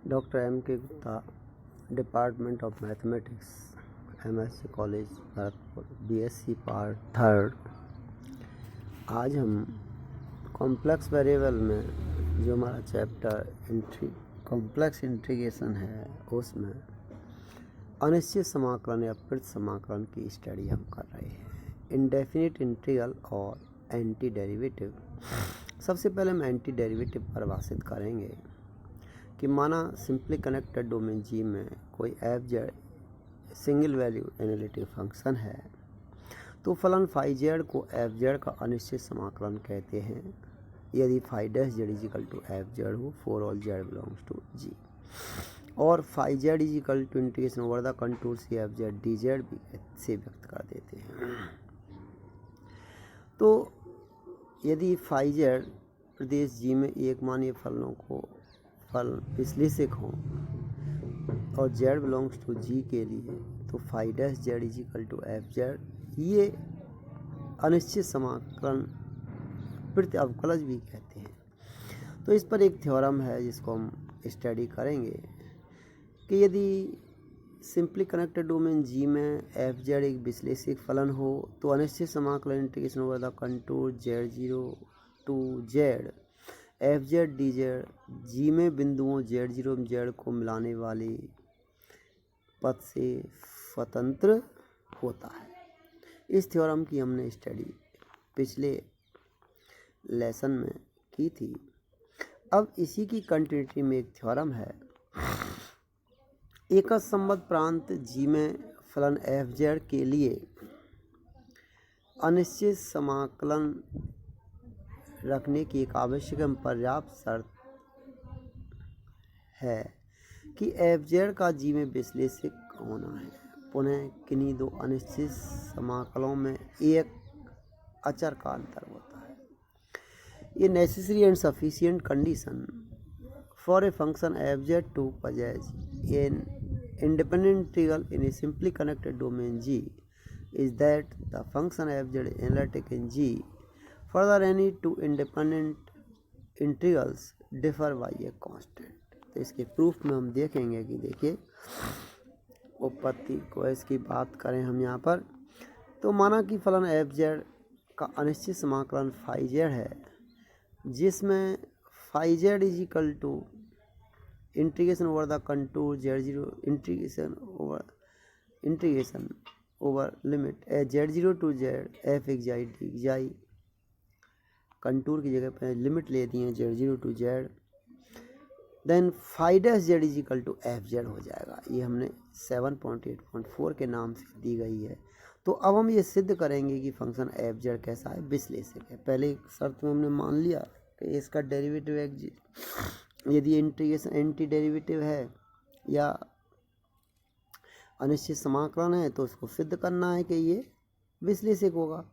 Doctor M के Gupta, department of mathematics, MSc college Bharatpur, BSc part third. आज हम complex variable में जो हमारा चैप्टर कॉम्प्लेक्स इंटीग्रेशन है उसमें अनिश्चित समाकलन या प्रति समाकलन की स्टडी हम कर रहे हैं। इंडेफिनिट इंटीग्रल और एंटी डेरिवेटिव। सबसे पहले हम एंटी डेरिवेटिव परिभाषित करेंगे कि माना सिंपली कनेक्टेड डोमेन जी में कोई F Z single value analytic function है तो फलन फाई जेड को एफ जेड का अनिश्चित समाकलन कहते हैं यदि phi dash Z is equal to F Z हो for all Z belongs to G, और phi Z is equal to integration over the contour C F Z D Z भी से व्यक्त कर देते हैं। तो यदि फाई जेड प्रदेश जी में एक मान्य फलनों को फल विश्लेषक हों और जेड बिलोंग्स टू जी के लिए तो phi dash Z is equal to F Z, ये अनिश्चित समाकलन प्रति अवकलज भी कहते हैं। तो इस पर एक थ्योरम है जिसको हम स्टडी करेंगे कि यदि सिंपली कनेक्टेड डोमेन जी में एफ जेड एक विश्लेषक फलन हो तो अनिश्चित समाकलन integration over the contour Z zero to Z F Z D Z G में बिंदुओं जेड जीरो जेड को मिलाने वाले पथ से स्वतंत्र होता है। इस थ्योरम की हमने स्टडी पिछले लेसन में की थी। अब इसी की कंटिन्यूटी में एक थ्योरम है, एक संबद्ध प्रांत जी में फलन एफ जेड के लिए अनिश्चित समाकलन रखने की एक आवश्यक एवं पर्याप्त शर्त है कि एफ जेड का जी में विश्लेषक होना है। पुनः किन्हीं दो अनिश्चित समाकलों में एक अचर का अंतर होता है। ये necessary and sufficient condition for a function F Z to possess an independent integral in a simply connected domain G is that the function f z is analytic in G. Further, any two independent integrals differ by a constant. तो इसके proof में हम देखेंगे कि देखिए उत्पत्ति को इसकी बात करें हम यहाँ पर, तो माना कि फलन एफ जेड का अनिश्चित समाकलन फाई जेड है जिसमें phi Z is equal to integration over the contour Z zero integration over limit Z zero to Z F X I D X I, contour की जगह पर लिमिट ले दी है Z zero to Z, then phi dash Z is equal to F Z हो जाएगा। ये हमने 7.8.4 के नाम से दी गई है। तो अब हम ये सिद्ध करेंगे कि फंक्शन एफ जेड कैसा है, विश्लेषक है। पहले एक शर्त में हमने मान लिया कि इसका डेरिवेटिव यदि इंटीग्रेशन एंटी डेरिवेटिव है या अनिश्चित समाकलन है तो उसको सिद्ध करना है कि ये विश्लेषक होगा।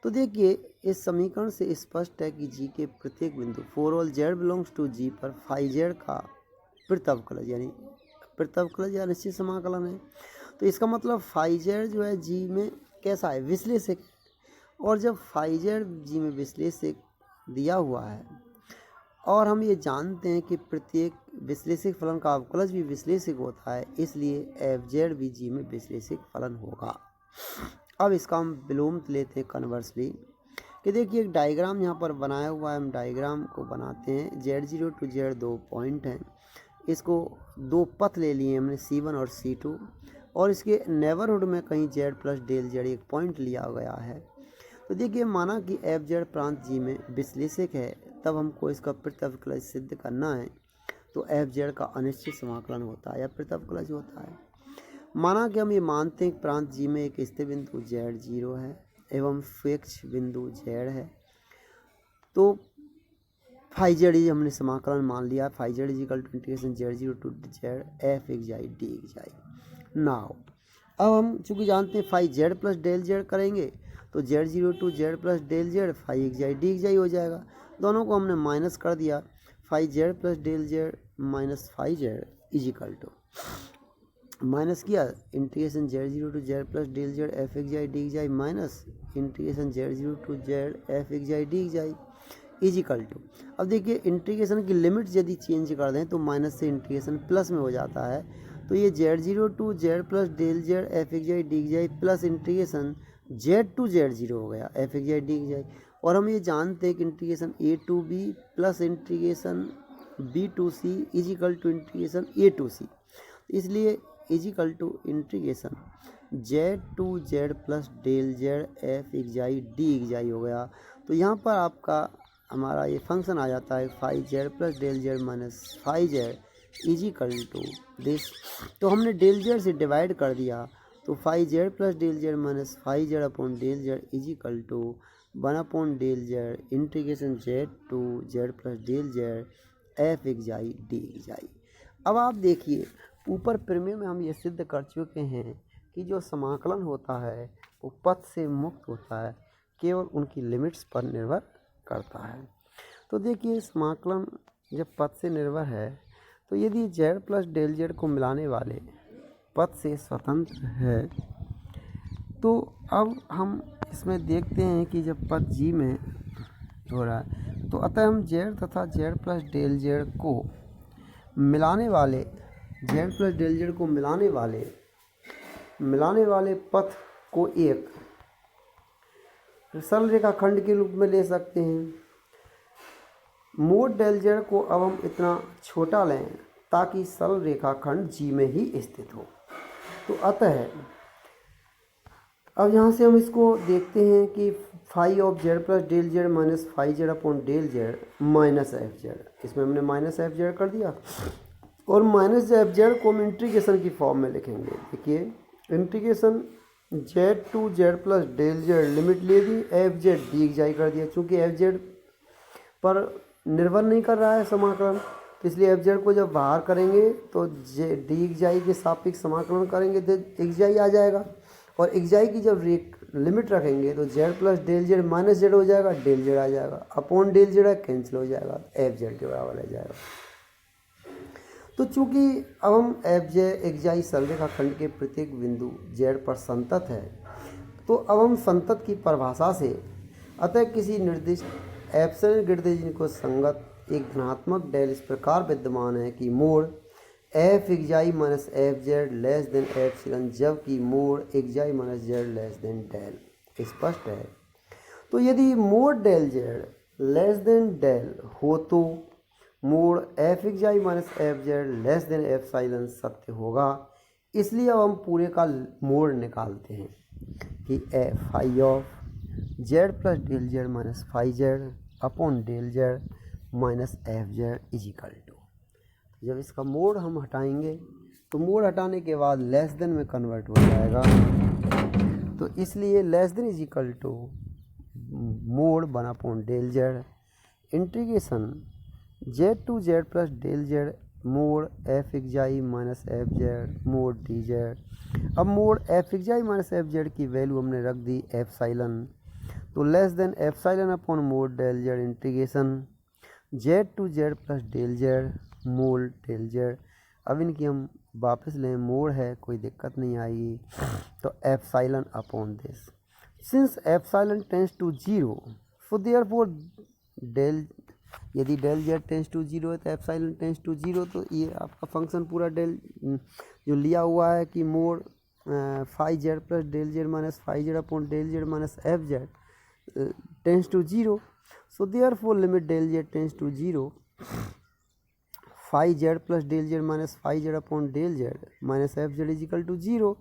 तो देखिए इस समीकरण से स्पष्ट है कि जी के प्रत्येक बिंदु for all Z belongs to G पर फाई जेड का प्रत्यवकलज यानी प्रत्यवकलज या अनिश्चित समाकलन है। तो इसका मतलब फाई जेड जो है जी में कैसा है, विश्लेषक। और जब फाई जेड जी में विश्लेषक दिया हुआ है और हम ये जानते हैं कि प्रत्येक विश्लेषक फलन का अवकलज भी विश्लेषक होता है, इसलिए एफ जेड भी जी में विश्लेषक फलन होगा। अब इसका हम विलोम लेते हैं कन्वर्सली कि देखिए एक डायग्राम यहाँ पर बनाया हुआ है। हम डायग्राम को बनाते हैं। जेड जीरो टू जेड दो पॉइंट हैं, इसको दो पथ ले लिए हमने C1 और C2, और इसके नेबरहुड में कहीं जेड प्लस डेल जेड एक पॉइंट लिया गया है। तो देखिए माना कि एफ जेड प्रांत जी में विश्लेषक है, तब हमको इसका प्रत्यवकलज सिद्ध करना है तो एफ जेड का अनिश्चित समाकलन होता है या प्रत्यवकलज होता है। माना कि हम ये मानते हैं कि प्रांत जी में एक स्थिर बिंदु जेड जीरो है एवं फिक्स बिंदु जेड है, तो फाई जेड हमने समाकलन मान लिया। Phi Z is equal to integration Z zero to Z F X I D X I. Now अब हम चूँकि जानते हैं phi Z plus del Z करेंगे तो Z zero to Z plus del Z phi X I D X I हो जाएगा। दोनों को हमने माइनस कर दिया। Phi Z plus del Z minus phi Z is equal to minus किया integration Z zero to Z plus del Z F X I D X I minus integration Z zero to Z F X I D X I. Is equal to, अब देखिए integration की limits यदि change कर दें तो minus से integration plus में हो जाता है। तो ये Z0 to Z plus del Z F x Y D X Y plus integration Z to Z0 हो गया F x Y D X Y. और हम ये जानते हैं कि integration A to B plus integration B to C is equal to integration A to C, इसलिए is equal to integration Z to Z plus del Z F x Y D X Y हो गया। तो यहाँ पर आपका हमारा ये फंक्शन आ जाता है 5Z plus del Z minus 5Z is equal to this. तो हमने डेल जेड से डिवाइड कर दिया, तो 5Z plus del Z minus 5Z upon del Z is equal to 1 upon del Z integration Z to Z plus del Z F x Y D X Y. अब आप देखिए ऊपर प्रमेय में हम ये सिद्ध कर चुके हैं कि जो समाकलन होता है वो पथ से मुक्त होता है, केवल उनकी लिमिट्स पर निर्भर करता है। तो देखिए समाकलन जब पथ से निर्भर है तो यदि Z प्लस डेल जेड को मिलाने वाले पथ से स्वतंत्र है, तो अब हम इसमें देखते हैं कि जब पथ G में हो रहा है तो अतः हम Z तथा Z प्लस डेल जेड को मिलाने वाले Z प्लस डेल जेड को मिलाने वाले पथ को एक सरल रेखाखंड के रूप में ले सकते हैं। मोड डेल जेड को अब हम इतना छोटा लें ताकि सरल रेखाखंड G में ही स्थित हो। तो अतः अब यहाँ से हम इसको देखते हैं कि phi of Z plus del Z minus 5Z upon del Z minus F Z, इसमें हमने माइनस एफ जेड कर दिया और माइनस एफ जेड को हम इंटीग्रेशन की फॉर्म में लिखेंगे। देखिए integration Z to Z plus del Z limit ले दी, F Z D X Y कर दिया। चूँकि एफ जेड पर निर्भर नहीं कर रहा है समाकलन, इसलिए एफ जेड को जब बाहर करेंगे तो डी एक्स वाई के सापेक्ष समाकलन करेंगे तो एक्स वाई आ जाएगा, और एक्स वाई की जब लिमिट रखेंगे तो Z plus del Z minus Z हो जाएगा, डेल जेड आ जाएगा, अपॉन डेल जेड कैंसिल हो जाएगा, एफ जेड के बराबर आ जाएगा। तो चूंकि अब हम एफ जे एक्स वाई सरल रेखाखंड के प्रत्येक बिंदु Z पर संतत है, तो अब हम संतत की परिभाषा से अतः किसी निर्दिष्ट एप्सिलॉन ग्रेडियंट को संगत एक धनात्मक डेल इस प्रकार विद्यमान है कि mod f x y minus F z less than epsilon, जबकि mod x y minus z less than del स्पष्ट है। तो यदि mod del z less than del हो तो mod f x y minus F z less than epsilon सत्य होगा। इसलिए अब हम पूरे का मोड निकालते हैं कि F phi of Z plus del Z minus phi Z upon del Z minus F Z is equal to. जब इसका मोड हम हटाएंगे तो मोड हटाने के बाद लेस देन में कन्वर्ट हो जाएगा, तो इसलिए less than is equal to mod 1 upon del Z integration Z to Z plus del z mod f x y minus F z mod d z. अब mod f x y minus F z की value हमने रख दी epsilon, तो less than epsilon upon mod del Z integration Z to Z plus del z mod del z. अब इनकी हम वापस लें, मोड है कोई दिक्कत नहीं आएगी, तो epsilon upon this since epsilon tends to zero, so therefore del, यदि del Z tends to zero है तो एप्सिलॉन टेंस टू जीरो, तो ये आपका फंक्शन पूरा डेल जो लिया हुआ है कि mod 5Z plus del Z minus 5Z upon del Z minus F Z tends to zero, so therefore limit del Z tends to zero 5Z plus del Z minus 5Z upon del Z minus F Z is equal to zero,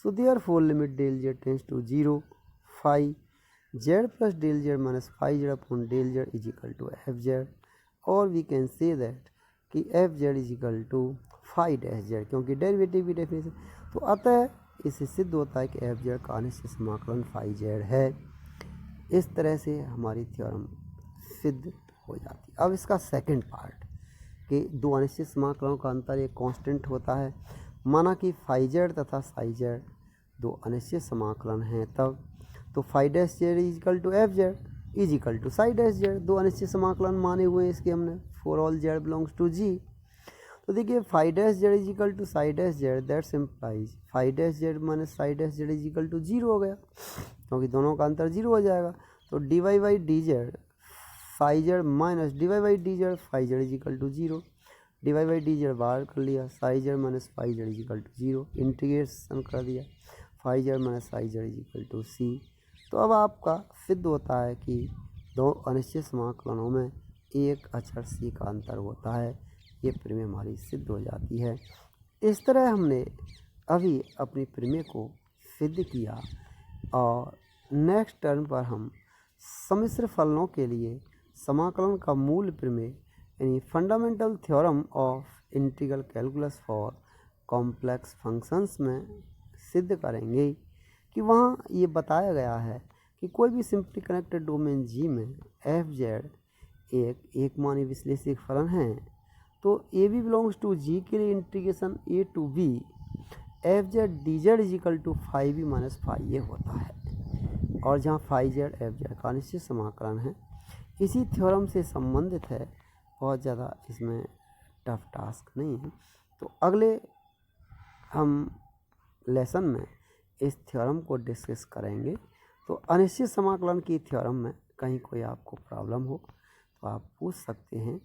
so therefore limit del Z tends to zero 5Z plus del Z minus 5Z upon del Z is equal to F Z, और we can say that कि F Z is equal to 5-z, क्योंकि derivative की definition. तो अतः इससे सिद्ध होता है कि एफ जेड का अनिश्चित समाकलन 5z है। इस तरह से हमारी थ्योरम सिद्ध हो जाती है। अब इसका सेकंड पार्ट कि दो अनिश्चित समाकलनों का अंतर एक कांस्टेंट होता है, माना कि 5z तथा psi z दो अनिश्चित समाकलन हैं, तब तो 5-z is equal to F Z is equal to psi-z, दो अनिश्चित समाकलन माने हुए हैं इसके हमने for all z belongs to g। तो देखिए 5-z is equal to psi-z, that's implies 5-z minus psi-z is equal to zero हो गया, क्योंकि दोनों का अंतर जीरो हो जाएगा। तो dy by d z five z minus d y by d z, five z is equal to zero, d y by d z बाहर कर लिया, psi z minus five z is equal to zero, integration कर दिया, five z minus five z is equal to c. तो अब आपका सिद्ध होता है कि दो अनिश्चित समाकलनों में एक अचर सी का अंतर होता है। ये प्रमेय हमारी सिद्ध हो जाती है। इस तरह हमने अभी अपनी प्रमेय को सिद्ध किया और नेक्स्ट टर्म पर हम सम्मिश्र फलनों के लिए समाकलन का मूल प्रमेय यानी fundamental theorem of integral calculus for complex functions में सिद्ध करेंगे कि वहाँ ये बताया गया है कि कोई भी सिंपली कनेक्टेड डोमेन जी में एफ जेड एक मानी विश्लेषिक फलन है, तो a b belongs to g के लिए integration a to b f Z D z is equal to five b minus five a होता है। और जहाँ फाइव जेड एफ जेड का निश्चित समाकलन है, इसी थ्योरम से संबंधित है, बहुत ज़्यादा इसमें टफ टास्क नहीं है। तो अगले हम लेसन में इस थ्योरम को डिस्कस करेंगे। तो अनिश्चित समाकलन की थ्योरम में कहीं कोई आपको प्रॉब्लम हो तो आप पूछ सकते हैं।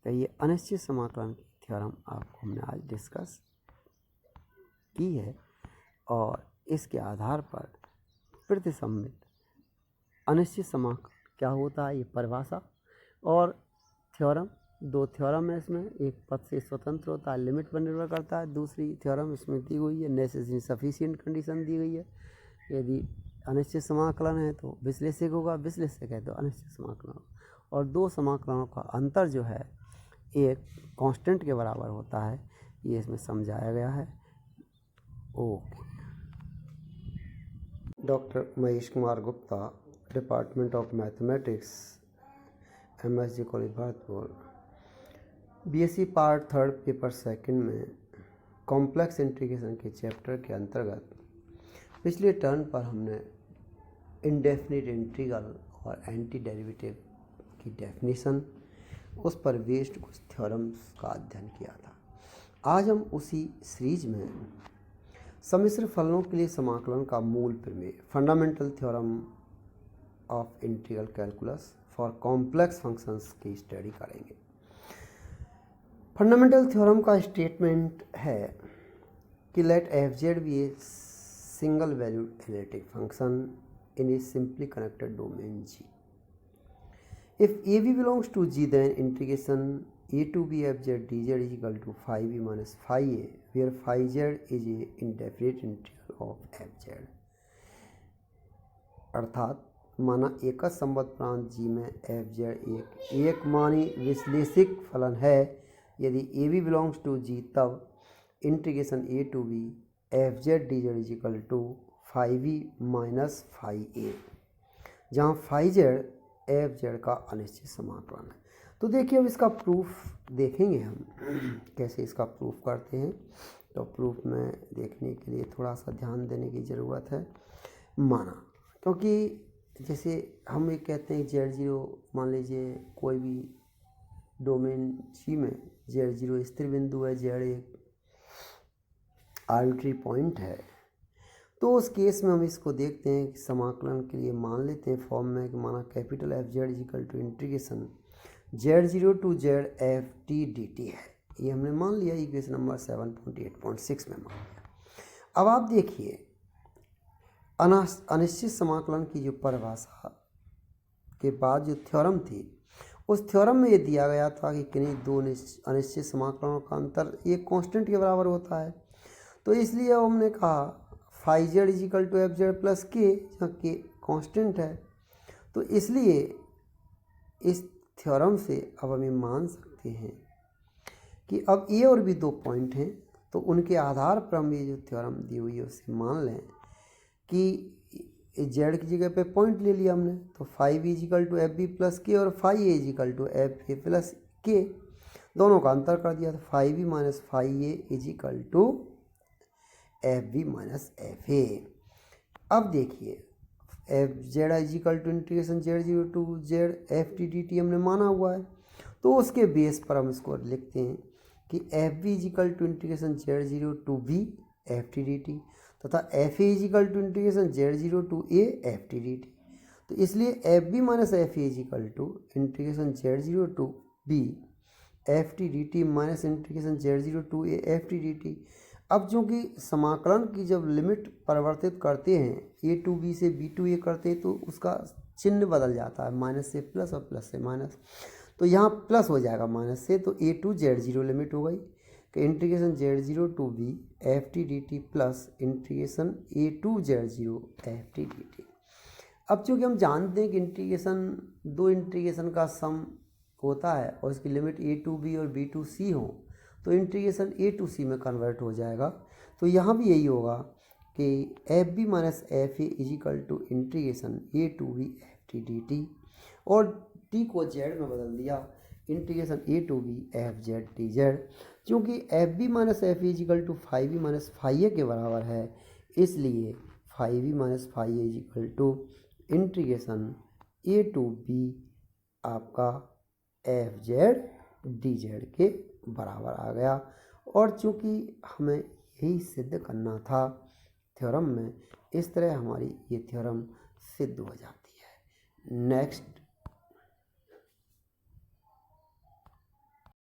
तो ये अनिश्चित समाकलन की थ्योरम आपको हमने आज डिस्कस की है और इसके आधार पर प्रतिसम्मित अनिश्चित समाकलन क्या होता है, ये परिभाषा और थ्योरम, दो थ्योरम है इसमें, एक पद से स्वतंत्र होता है, लिमिट पर निर्भर करता है, दूसरी थ्योरम इसमें दी हुई है नेसेसरी सफिशिएंट कंडीशन दी गई है। यदि अनिश्चित समाकलन है तो विश्लेषक होगा, विश्लेषक है तो अनिश्चित समाकलन होगा। और दो समाकलनों का अंतर जो है एक कांस्टेंट के बराबर होता है, ये इसमें समझाया गया है। Okay. Doctor Mahesh Kumar Gupta, department of mathematics, MSG college Bharatpur, BSc part third paper second में कॉम्प्लेक्स इंटीग्रेशन के चैप्टर के अंतर्गत पिछले टर्न पर हमने इंडेफिनिट इंटीग्रल और एंटी डेरिवेटिव की डेफिनेशन, उस पर बेस्ड कुछ थ्योरम्स का अध्ययन किया था। आज हम उसी सीरीज में सम्मिश्र फलनों के लिए समाकलन का मूल प्रमेय fundamental theorem of integral calculus for complex functions की स्टडी करेंगे। फंडामेंटल थ्योरम का स्टेटमेंट है कि let f z be a single valued analytic function in a simply connected domain G. If a b belongs to G then integration a to b f Z D z is equal to five b minus five a where phi z is a indefinite integral of f z. अर्थात माना एक संबद्ध प्रांत जी में F Z एक मानी विश्लेषिक फलन है। यदि a b belongs to g तब integration a to b f Z D z is equal to five b minus five a, जहाँ फाइव जेड एफ जेड का अनिश्चित समाकलन है। तो देखिए अब इसका प्रूफ देखेंगे हम कैसे इसका प्रूफ करते हैं। तो प्रूफ में देखने के लिए थोड़ा सा ध्यान देने की ज़रूरत है। माना क्योंकि जैसे हम ये कहते हैं जेड जीरो, मान लीजिए कोई भी डोमेन जी में जेड जीरो स्थिर बिंदु है, जेड एक आर्बिट्री पॉइंट है, तो उस केस में हम इसको देखते हैं कि समाकलन के लिए मान लेते हैं फॉर्म में कि माना capital F Z is equal to integration Z zero to Z f t d t है। ये हमने मान लिया इक्वेशन नंबर 7.8.6 में मान लिया। अब आप देखिए अनिश्चित समाकलन की जो परिभाषा के बाद जो थ्योरम थी, उस थ्योरम में ये दिया गया था कि किन्हीं दो अनिश्चित समाकलनों का अंतर एक कांस्टेंट के बराबर होता है। तो इसलिए हमने कहा phi z is equal to F z plus k, जहाँ के कांस्टेंट है। तो इसलिए इस थ्योरम से अब हम ये मान सकते हैं कि अब ए और बी दो पॉइंट हैं, तो उनके आधार पर हम ये जो थ्योरम दी हुई है उससे मान लें कि जेड की जगह पे पॉइंट ले लिया हमने, तो phi is equal to f b plus k और phi a is equal to f a plus k, दोनों का अंतर कर दिया। तो phi b minus five a is equal to f b minus f a. अब देखिए F Z is equal to integration Z zero to Z f t d t हमने माना हुआ है, तो उसके बेस पर हम इसको लिखते हैं कि f b is equal to integration Z zero to b f t d t तथा f a is equal to integration Z zero to a f t d t. तो इसलिए f b minus f a is equal to integration Z zero to b f t d t minus integration Z zero to a f t d t. अब चूँकि समाकलन की जब limit परिवर्तित करते हैं ए टू बी से बी टू ए करते हैं तो उसका चिन्ह बदल जाता है, माइनस से प्लस और प्लस से माइनस। तो यहाँ प्लस हो जाएगा माइनस से, तो a to z zero limit हो गई कि integration Z zero to b f t d t plus integration a to z zero f t d t. अब चूँकि हम जानते हैं कि इंटीग्रेशन दो इंटीग्रेशन का सम होता है और इसकी लिमिट ए टू बी और बी टू सी हो तो इंटीग्रेशन ए टू सी में कन्वर्ट हो जाएगा। तो यहाँ भी यही होगा कि f b minus f a is equal to integration a to b f t d t और टी को जेड में बदल दिया, integration a to b f z t z. चूँकि f b minus f a is equal to five b minus five a के बराबर है, इसलिए five b minus five a is equal to integration a to b आपका f Z D Z के बराबर आ गया। और चूँकि हमें यही सिद्ध करना था थ्योरम में, इस तरह हमारी ये थ्योरम सिद्ध हो जाती है। नेक्स्ट